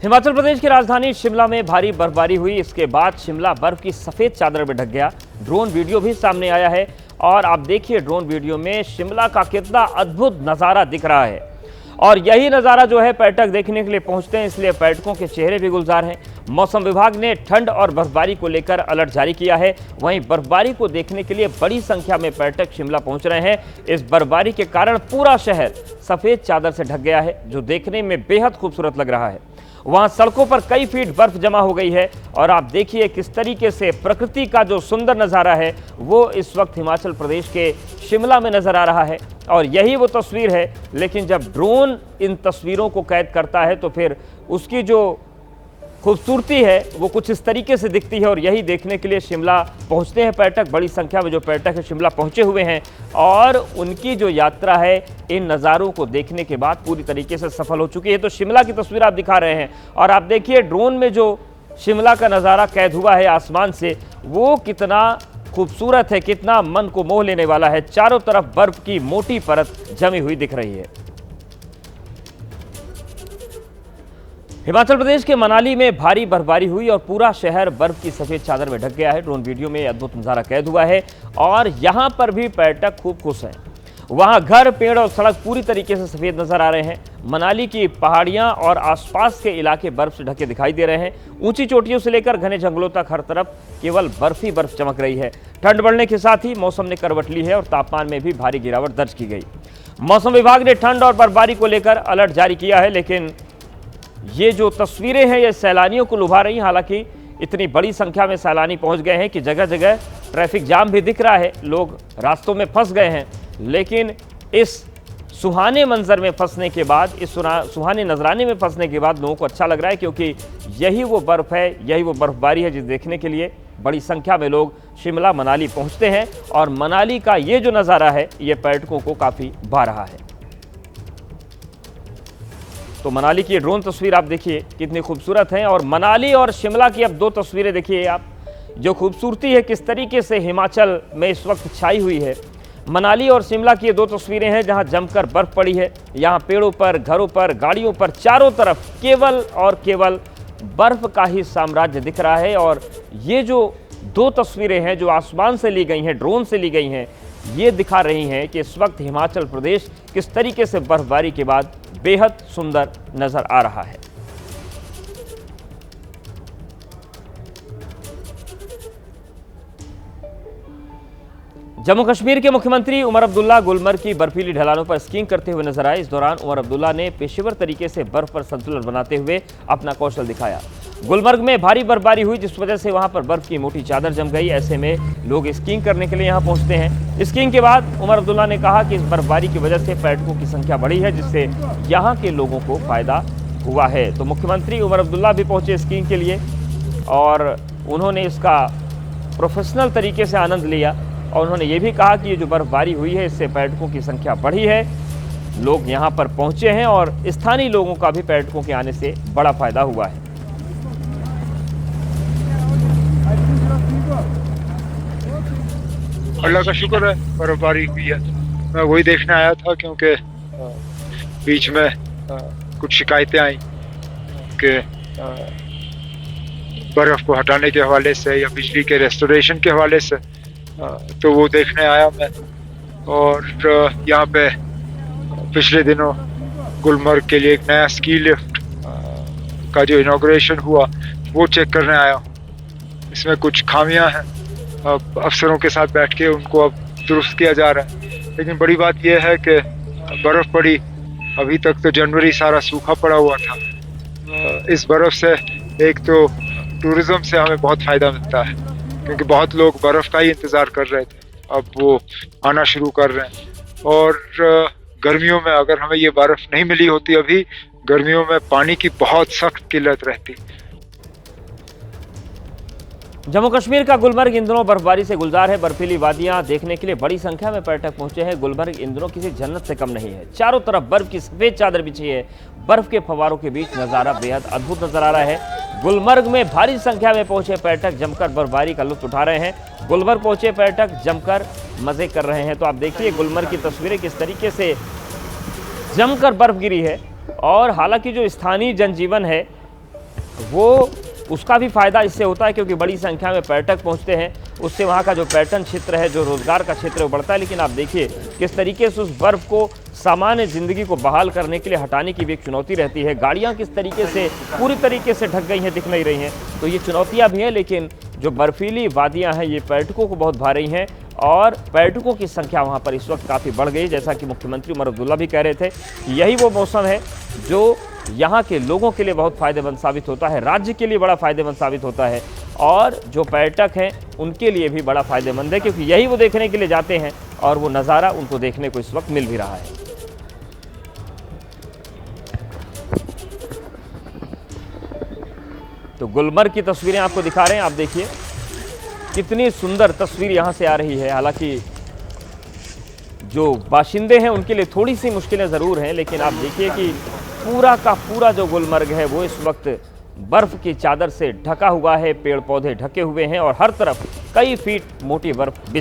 हिमाचल प्रदेश की राजधानी शिमला में भारी बर्फबारी हुई। इसके बाद शिमला बर्फ की सफेद चादर में ढक गया। ड्रोन वीडियो भी सामने आया है और आप देखिए ड्रोन वीडियो में शिमला का कितना अद्भुत नज़ारा दिख रहा है। और यही नज़ारा जो है पर्यटक देखने के लिए पहुंचते हैं, इसलिए पर्यटकों के चेहरे भी गुलजार हैं। मौसम विभाग ने ठंड और बर्फबारी को लेकर अलर्ट जारी किया है। वहीं बर्फबारी को देखने के लिए बड़ी संख्या में पर्यटक शिमला पहुंच रहे हैं। इस बर्फबारी के कारण पूरा शहर सफेद चादर से ढक गया है, जो देखने में बेहद खूबसूरत लग रहा है। वहां सड़कों पर कई फीट बर्फ जमा हो गई है और आप देखिए किस तरीके से प्रकृति का जो सुंदर नज़ारा है वो इस वक्त हिमाचल प्रदेश के शिमला में नजर आ रहा है। और यही वो तस्वीर है, लेकिन जब ड्रोन इन तस्वीरों को कैद करता है तो फिर उसकी जो खूबसूरती है वो कुछ इस तरीके से दिखती है। और यही देखने के लिए शिमला पहुंचते हैं पर्यटक। बड़ी संख्या में जो पर्यटक है शिमला पहुंचे हुए हैं और उनकी जो यात्रा है इन नज़ारों को देखने के बाद पूरी तरीके से सफल हो चुकी है। तो शिमला की तस्वीर आप दिखा रहे हैं और आप देखिए ड्रोन में जो शिमला का नज़ारा कैद हुआ है आसमान से, वो कितना खूबसूरत है, कितना मन को मोह लेने वाला है। चारों तरफ बर्फ की मोटी परत जमी हुई दिख रही है। हिमाचल प्रदेश के मनाली में भारी बर्फबारी हुई और पूरा शहर बर्फ की सफेद चादर में ढक गया है। ड्रोन वीडियो में अद्भुत नज़ारा कैद हुआ है और यहां पर भी पर्यटक खूब खुश हैं। वहां घर, पेड़ और सड़क पूरी तरीके से सफेद नजर आ रहे हैं। मनाली की पहाड़ियां और आसपास के इलाके बर्फ से ढके दिखाई दे रहे हैं। ऊंची चोटियों से लेकर घने जंगलों तक हर तरफ केवल बर्फ ही बर्फ चमक रही है। ठंड बढ़ने के साथ ही मौसम ने करवट ली है और तापमान में भी भारी गिरावट दर्ज की गई। मौसम विभाग ने ठंड और बर्फबारी को लेकर अलर्ट जारी किया है, लेकिन ये जो तस्वीरें हैं ये सैलानियों को लुभा रही हैं। हालांकि इतनी बड़ी संख्या में सैलानी पहुंच गए हैं कि जगह जगह ट्रैफिक जाम भी दिख रहा है, लोग रास्तों में फंस गए हैं। लेकिन इस सुहाने मंजर में फंसने के बाद, इस सुहाने नजराने में फंसने के बाद लोगों को अच्छा लग रहा है, क्योंकि यही वो बर्फ है, यही वो बर्फबारी है जिसे देखने के लिए बड़ी संख्या में लोग शिमला, मनाली पहुंचते हैं। और मनाली का ये जो नज़ारा है ये पर्यटकों को काफ़ी भा रहा है। तो मनाली की ये ड्रोन तस्वीर आप देखिए कितनी खूबसूरत है। और मनाली और शिमला की अब दो तस्वीरें देखिए आप, जो खूबसूरती है किस तरीके से हिमाचल में इस वक्त छाई हुई है। मनाली और शिमला की ये दो तस्वीरें हैं जहां जमकर बर्फ पड़ी है। यहां पेड़ों पर, घरों पर, गाड़ियों पर चारों तरफ केवल और केवल बर्फ का ही साम्राज्य दिख रहा है। और ये जो दो तस्वीरें हैं जो आसमान से ली गई हैं, ड्रोन से ली गई हैं, ये दिखा रही हैं कि इस वक्त हिमाचल प्रदेश किस तरीके से बर्फबारी के बाद बेहद सुंदर नजर आ रहा है। जम्मू कश्मीर के मुख्यमंत्री उमर अब्दुल्ला गुलमर्ग की बर्फीली ढलानों पर स्कीइंग करते हुए नजर आए। इस दौरान उमर अब्दुल्ला ने पेशेवर तरीके से बर्फ पर संतुलन बनाते हुए अपना कौशल दिखाया। गुलमर्ग में भारी बर्फबारी हुई जिस वजह से वहां पर बर्फ की मोटी चादर जम गई। ऐसे में लोग स्कीइंग करने के लिए यहां पहुंचते हैं। स्कीइंग के बाद उमर अब्दुल्ला ने कहा कि इस बर्फबारी की वजह से पर्यटकों की संख्या बढ़ी है, जिससे यहां के लोगों को फायदा हुआ है। तो मुख्यमंत्री उमर अब्दुल्ला भी पहुंचे स्कीइंग के लिए और उन्होंने इसका प्रोफेशनल तरीके से आनंद लिया। और उन्होंने ये भी कहा कि ये जो बर्फबारी हुई है इससे पर्यटकों की संख्या बढ़ी है, लोग यहाँ पर पहुंचे हैं और स्थानीय लोगों का भी पर्यटकों के आने से बड़ा फायदा हुआ है। अल्लाह का शुक्र है बर्फबारी हुई है। मैं वही देखने आया था क्योंकि बीच में कुछ शिकायतें आई कि बर्फ को हटाने के हवाले से या बिजली के रेस्टोरेशन के हवाले से, तो वो देखने आया मैं। और यहाँ पे पिछले दिनों गुलमर्ग के लिए एक नया स्की लिफ्ट का जो इनॉग्रेशन हुआ वो चेक करने आया हूँ। इसमें कुछ खामियां हैं, अफसरों के साथ बैठ के उनको अब दुरुस्त किया जा रहा है। लेकिन बड़ी बात यह है कि बर्फ़ पड़ी, अभी तक तो जनवरी सारा सूखा पड़ा हुआ था। इस बर्फ़ से एक तो टूरिज़्म से हमें बहुत फ़ायदा मिलता है, क्योंकि बहुत लोग बर्फ़ का ही इंतज़ार कर रहे थे, अब वो आना शुरू कर रहे हैं। और गर्मियों में अगर हमें ये बर्फ़ नहीं मिली होती, अभी गर्मियों में पानी की बहुत सख्त किल्लत रहती। जम्मू कश्मीर का गुलमर्ग इन दिनों बर्फबारी से गुलजार है। बर्फीली वादियां देखने के लिए बड़ी संख्या में पर्यटक पहुंचे हैं। गुलमर्ग इन दिनों किसी जन्नत से कम नहीं है। चारों तरफ बर्फ की सफेद चादर बिछी है। बर्फ के फव्वारों के बीच नज़ारा बेहद अद्भुत नजर आ रहा है। गुलमर्ग में भारी संख्या में पहुंचे पर्यटक जमकर बर्फबारी का लुत्फ उठा रहे हैं। गुलमर्ग पहुंचे पर्यटक जमकर मजे कर रहे हैं। तो आप देखिए गुलमर्ग की तस्वीरें किस तरीके से जमकर बर्फ गिरी है। और हालांकि जो स्थानीय जनजीवन है वो उसका भी फ़ायदा इससे होता है क्योंकि बड़ी संख्या में पर्यटक पहुंचते हैं, उससे वहां का जो पर्यटन क्षेत्र है, जो रोजगार का क्षेत्र है वो बढ़ता है। लेकिन आप देखिए किस तरीके से उस बर्फ़ को सामान्य ज़िंदगी को बहाल करने के लिए हटाने की भी एक चुनौती रहती है। गाड़ियाँ किस तरीके से पूरी तरीके से ढक गई हैं, दिख नहीं रही हैं, तो ये चुनौतियाँ भी हैं। लेकिन जो बर्फीली वादियाँ हैं ये पर्यटकों को बहुत भा रही हैं और पर्यटकों की संख्या वहाँ पर इस वक्त काफ़ी बढ़ गई। जैसा कि मुख्यमंत्री उमर अब्दुल्ला भी कह रहे थे कि यही वो मौसम है जो यहाँ के लोगों के लिए बहुत फ़ायदेमंद साबित होता है, राज्य के लिए बड़ा फ़ायदेमंद साबित होता है और जो पर्यटक हैं उनके लिए भी बड़ा फ़ायदेमंद है, क्योंकि यही वो देखने के लिए जाते हैं और वो नज़ारा उनको देखने को इस वक्त मिल भी रहा है। तो गुलमर्ग की तस्वीरें आपको दिखा रहे हैं, आप देखिए कितनी सुंदर तस्वीर यहाँ से आ रही है। हालांकि जो बाशिंदे हैं उनके लिए थोड़ी सी मुश्किलें ज़रूर हैं, लेकिन आप देखिए कि पूरा का पूरा जो गुलमर्ग है वो इस वक्त बर्फ़ की चादर से ढका हुआ है, पेड़ पौधे ढके हुए हैं और हर तरफ कई फीट मोटी बर्फ़ बिछ